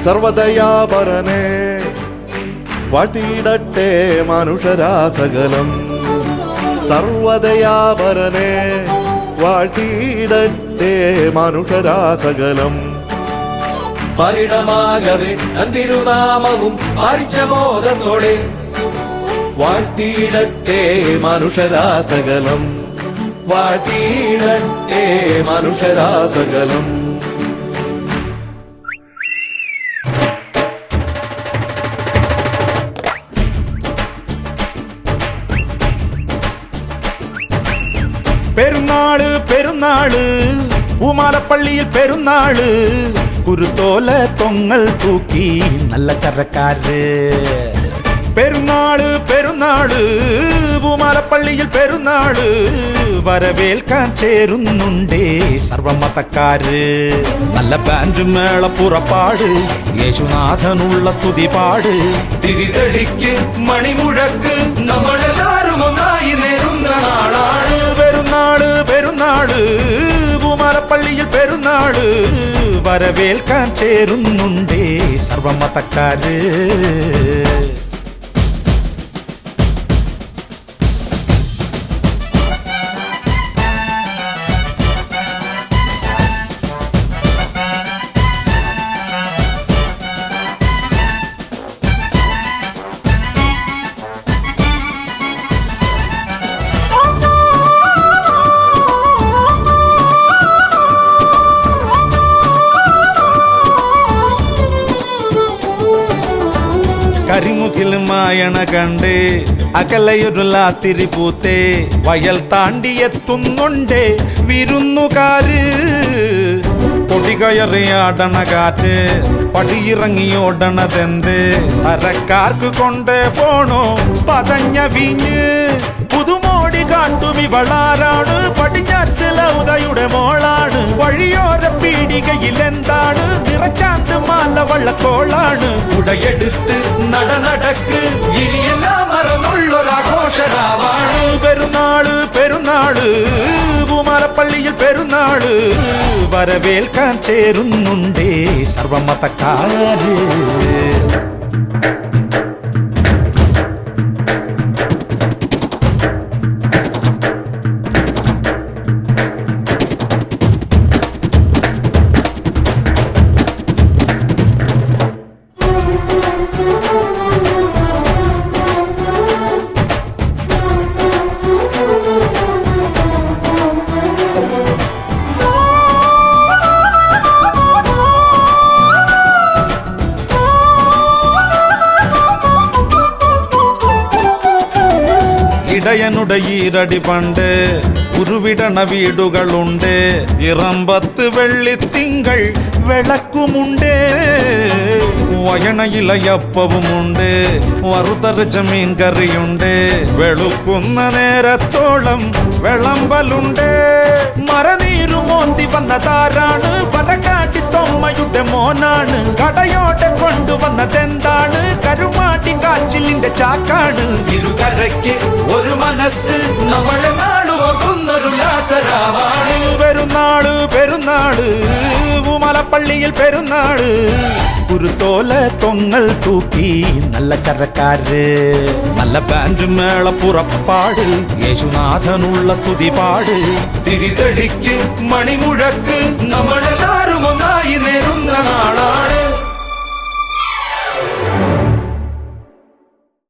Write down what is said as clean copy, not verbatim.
സർവദയാപരനെ വാഴ്ത്തിയിടട്ടെ മനുഷ്യരാസകലം. സർവദയാപരനെ വാഴ്ത്തിയിടട്ടെ മനുഷ്യരാസകലം. പരിണമാകവേ തിരുനാമവും പരിചമോദത്തോടെ വാഴ്ത്തിയിടട്ടെ മനുഷ്യരാസകലം. വാഴ്ത്തിയിടട്ടെ മനുഷ്യരാസകലം. പെരുന്നാള് പെരുന്നാള് പൂമാലപ്പള്ളിയിൽ പെരുന്നാള്. കുരുത്തോല തൊങ്ങൽ തൂക്കി നല്ല കരക്കാര്. പെരുന്നാള് പെരുന്നാള് പൂമാലപ്പള്ളിയിൽ പെരുന്നാള്. വരവേൽക്കാൻ ചേരുന്നുണ്ടേ സർവമതക്കാര്. നല്ല ബാൻഡ് മേള പുറപ്പാട്, യേശുനാഥനുള്ള സ്തുതി പാട്. തിരിതെളിക്ക് മണിമുഴക്ക്, നമ്മളെല്ലാരും ഒന്നായി നേരുന്ന നാളാണ്. പെരുന്നാള് പെരുന്നാള് പൂമാലപ്പള്ളിയിൽ പെരുന്നാള്. വരവേൽക്കാൻ ചേരുന്നുണ്ടേ സർവമതക്കാര്. കരിമുകിൽ മായണ കണ്ട് അകലയൊരു ലാത്തിരി പൂത്തേ. വയൽ താണ്ടിയെത്തുന്നുണ്ടേ വിരുന്നുകാര്. പൊടികയറിയാടണ കാറ്റ്, പടിയിറങ്ങിയോടണതെന്ത്. തരക്കാർക്ക് കൊണ്ട് പോണോ പതഞ്ഞ വീഞ്ഞ്. പുതുമോടി കാട്ടും ഇവളാരാണ്, പടിഞ്ഞാറ്റില ഉദയുടെ മോളാണ്. വഴിയോര പീടികയിൽ എന്താണ്, നിറച്ചാന്ത് മാല വള്ളക്കോളാണ്. ഉടയെടുത്ത് നടക്ക്, ഇനിയെല്ലാം മറന്നുള്ളൊരാഘോഷരാവാണ്. പെരുന്നാള് പെരുന്നാള് പൂമാലപ്പള്ളിയിൽ പെരുന്നാള്. വരവേൽക്കാൻ ചേരുന്നുണ്ടേ സർവമതക്കാര്. ഇടയനുടെ ഈരടി പണ്ട് ഉരുവിടണ വീടുകളുണ്ട്. ഇറമ്പത്ത് വെള്ളിത്തിങ്കൾ വിളക്കുമുണ്ട്. വയണയിലയപ്പവുമുണ്ട്, വറുതരച്ച മീൻ കറിയുണ്ട്. വെളുക്കുന്ന നേരത്തോളം വിളമ്പലുണ്ട്. മറനീരു മോന്തി വന്നതാരാണ്, വരകാട്ടി തൊമ്മയുടെ മോനാണ്. കടയോടെ കൊണ്ടുവന്നതെന്താണ്, കരുമാട്ടി കാച്ചിലിന്റെ ചാക്കാണ്. ഇരുകരയ്ക്ക് ഒരു മനസ്സ്, നമ്മളെ നാടുകൊന്നൊരു ലാസരാവാണ്. പെരുന്നാള് പെരുന്നാള് പൂമാലപ്പള്ളിയിൽ പെരുന്നാള്. കുരുത്തോല തൊങ്ങൽ തൂക്കി നല്ല കരക്കാര്. നല്ല ബാൻഡ് മേള പുറപ്പാട്, യേശുനാഥനുള്ള സ്തുതി പാട്. തിരിതെളിക്ക് മണിമുഴക്ക്, നമ്മളെല്ലാരും ഒന്നായി നേരും